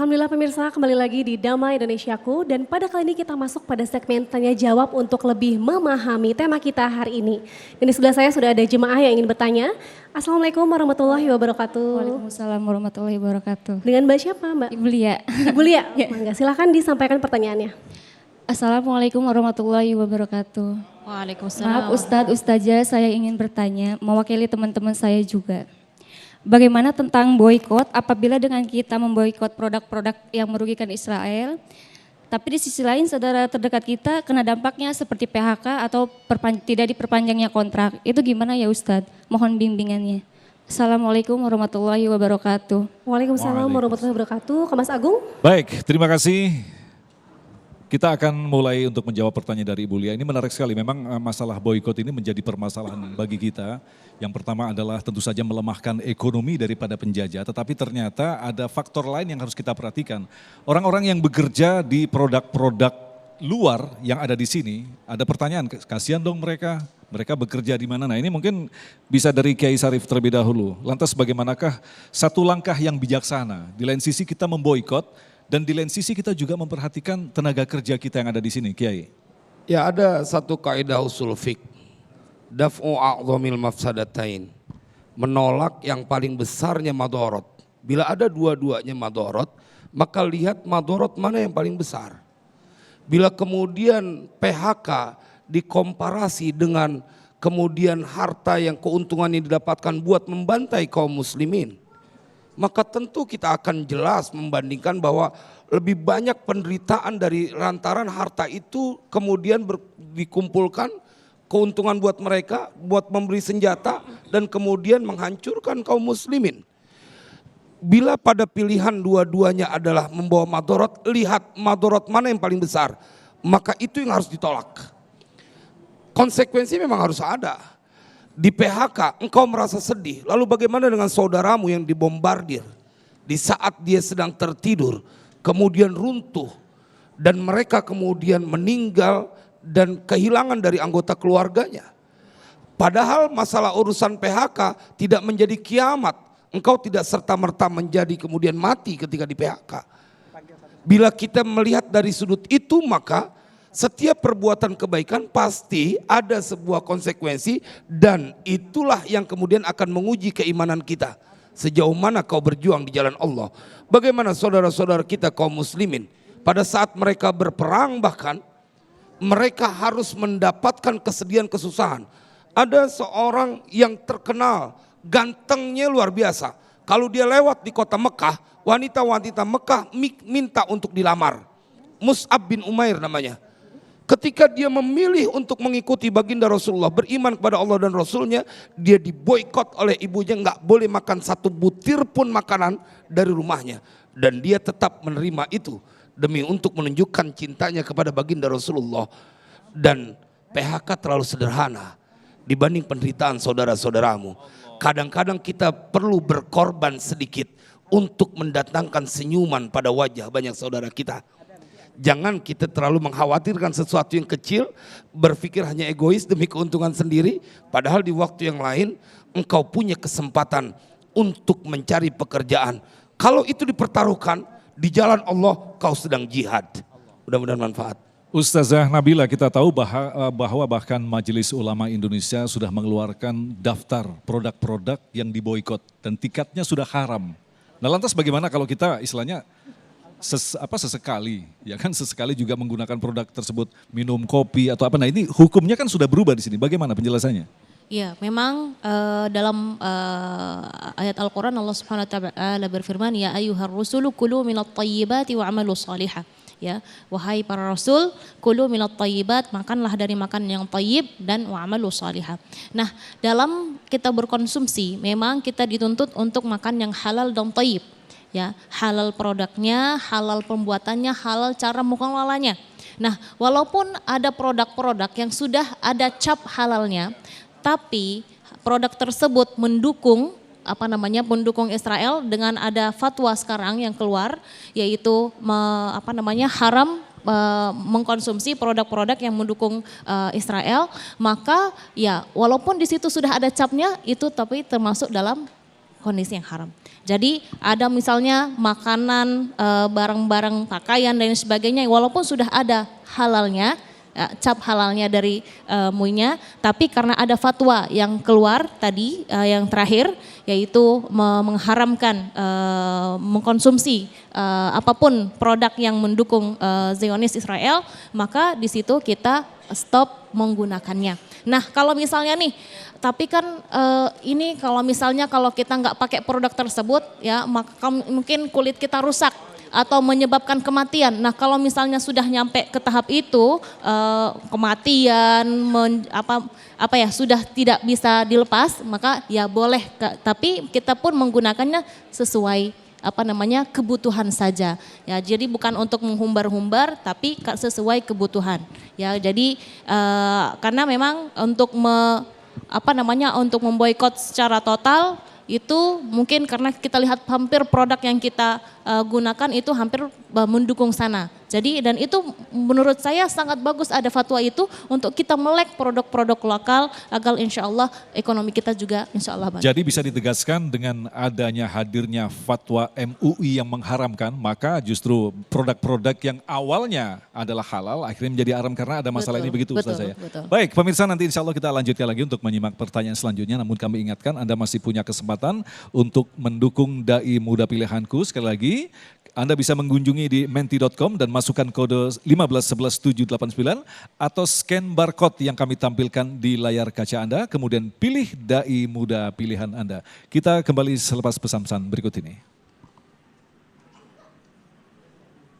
Alhamdulillah pemirsa, kembali lagi di Damai Indonesiaku dan pada kali ini kita masuk pada segmen tanya jawab untuk lebih memahami tema kita hari ini. Dan di sebelah saya sudah ada jemaah yang ingin bertanya. Assalamualaikum warahmatullahi wabarakatuh. Waalaikumsalam warahmatullahi wabarakatuh. Dengan Mbak siapa Mbak? Ibu Lia. Ibu Lia, mangga silahkan disampaikan pertanyaannya. Assalamualaikum warahmatullahi wabarakatuh. Waalaikumsalam. Maaf Ustadz, Ustazah, saya ingin bertanya, mewakili teman-teman saya juga. Bagaimana tentang boykot apabila dengan kita memboikot produk-produk yang merugikan Israel, tapi di sisi lain saudara terdekat kita kena dampaknya seperti PHK atau tidak diperpanjangnya kontrak. Itu gimana ya Ustadz? Mohon bimbingannya. Assalamualaikum warahmatullahi wabarakatuh. Waalaikumsalam warahmatullahi wabarakatuh. Mas Agung. Baik, terima kasih. Kita akan mulai untuk menjawab pertanyaan dari Ibu Lia. Ini menarik sekali, memang masalah boykot ini menjadi permasalahan bagi kita. Yang pertama adalah tentu saja melemahkan ekonomi daripada penjajah, tetapi ternyata ada faktor lain yang harus kita perhatikan. Orang-orang yang bekerja di produk-produk luar yang ada di sini, ada pertanyaan, kasihan dong mereka bekerja di mana. Nah ini mungkin bisa dari Kiai Sarif terlebih dahulu. Lantas bagaimanakah satu langkah yang bijaksana? Di lain sisi kita memboikot, dan di lain sisi kita juga memperhatikan tenaga kerja kita yang ada di sini, Kiai. Ya ada satu kaidah usul fiqh. Daf'u a'zamil mafsadatain. Menolak yang paling besarnya madorot. Bila ada dua-duanya madorot, maka lihat madorot mana yang paling besar. Bila kemudian PHK dikomparasi dengan kemudian harta yang keuntungannya didapatkan buat membantai kaum muslimin, maka tentu kita akan jelas membandingkan bahwa lebih banyak penderitaan dari lantaran harta itu kemudian dikumpulkan keuntungan buat mereka, buat memberi senjata dan kemudian menghancurkan kaum muslimin. Bila pada pilihan dua-duanya adalah membawa madorot, lihat madorot mana yang paling besar, maka itu yang harus ditolak. Konsekuensi memang harus ada. Di PHK engkau merasa sedih, lalu bagaimana dengan saudaramu yang dibombardir di saat dia sedang tertidur, kemudian runtuh dan mereka kemudian meninggal dan kehilangan dari anggota keluarganya. Padahal masalah urusan PHK tidak menjadi kiamat, engkau tidak serta-merta menjadi kemudian mati ketika di PHK. Bila kita melihat dari sudut itu, maka setiap perbuatan kebaikan pasti ada sebuah konsekuensi dan itulah yang kemudian akan menguji keimanan kita. Sejauh mana kau berjuang di jalan Allah. Bagaimana saudara-saudara kita kaum muslimin pada saat mereka berperang bahkan mereka harus mendapatkan kesedihan kesusahan. Ada seorang yang terkenal gantengnya luar biasa. Kalau dia lewat di kota Mekah, wanita-wanita Mekah minta untuk dilamar. Mus'ab bin Umair namanya. Ketika dia memilih untuk mengikuti baginda Rasulullah, beriman kepada Allah dan Rasulnya, dia diboikot oleh ibunya, nggak boleh makan satu butir pun makanan dari rumahnya. Dan dia tetap menerima itu demi untuk menunjukkan cintanya kepada baginda Rasulullah. Dan PHK terlalu sederhana dibanding penderitaan saudara-saudaramu. Kadang-kadang kita perlu berkorban sedikit untuk mendatangkan senyuman pada wajah banyak saudara kita. Jangan kita terlalu mengkhawatirkan sesuatu yang kecil, berpikir hanya egois demi keuntungan sendiri. Padahal di waktu yang lain engkau punya kesempatan untuk mencari pekerjaan. Kalau itu dipertaruhkan di jalan Allah, kau sedang jihad. Mudah-mudahan manfaat. Ustazah Nabila, kita tahu bahwa bahkan Majelis Ulama Indonesia sudah mengeluarkan daftar produk-produk yang diboikot dan tiketnya sudah haram. Nah lantas bagaimana kalau kita istilahnya sesekali, ya kan sesekali juga menggunakan produk tersebut, minum kopi atau apa. Nah ini hukumnya kan sudah berubah di sini. Bagaimana penjelasannya? Ya, memang dalam ayat Al-Quran Allah Subhanahu Wa Taala berfirman, ya ayyuhar rusulu kulu minat tayyibati wa amalu salihah. Ya, wahai para rasul, kulu minat tayyibat, makanlah dari makan yang tayyib dan wa amalu salihah. Nah, dalam kita berkonsumsi memang kita dituntut untuk makan yang halal dan tayyib. Ya, halal produknya, halal pembuatannya, halal cara mengelolanya. Nah, walaupun ada produk-produk yang sudah ada cap halalnya, tapi produk tersebut mendukung mendukung Israel dengan ada fatwa sekarang yang keluar yaitu haram mengkonsumsi produk-produk yang mendukung Israel, maka ya walaupun di situ sudah ada capnya itu tapi termasuk dalam kondisi yang haram. Jadi ada misalnya makanan, barang-barang pakaian dan sebagainya walaupun sudah ada halalnya, cap halalnya dari MUI-nya, tapi karena ada fatwa yang keluar tadi yang terakhir yaitu mengharamkan mengkonsumsi apapun produk yang mendukung Zionis Israel, maka di situ kita stop menggunakannya. Nah kalau misalnya nih, tapi kan ini kalau misalnya kalau kita nggak pakai produk tersebut ya maka mungkin kulit kita rusak atau menyebabkan kematian. Nah kalau misalnya sudah nyampe ke tahap itu kematian, sudah tidak bisa dilepas, maka ya boleh. Tapi kita pun menggunakannya sesuai kebutuhan saja. Ya jadi bukan untuk menghumbar-humbar, tapi sesuai kebutuhan. Ya jadi karena memang untuk untuk memboikot secara total itu mungkin karena kita lihat hampir produk yang kita gunakan itu hampir mendukung sana. Jadi dan itu menurut saya sangat bagus ada fatwa itu untuk kita melek produk-produk lokal agar insya Allah ekonomi kita juga insya Allah baik. Jadi bisa ditegaskan dengan adanya hadirnya fatwa MUI yang mengharamkan, maka justru produk-produk yang awalnya adalah halal akhirnya menjadi haram karena ada masalah ini begitu Ustaz saya. Baik pemirsa, nanti insya Allah kita lanjutkan lagi untuk menyimak pertanyaan selanjutnya, namun kami ingatkan Anda masih punya kesempatan untuk mendukung Dai Muda Pilihanku. Sekali lagi Anda bisa mengunjungi di menti.com dan masukkan kode 1511789 atau scan barcode yang kami tampilkan di layar kaca Anda, kemudian pilih Dai Muda pilihan Anda. Kita kembali selepas pesan-pesan berikut ini.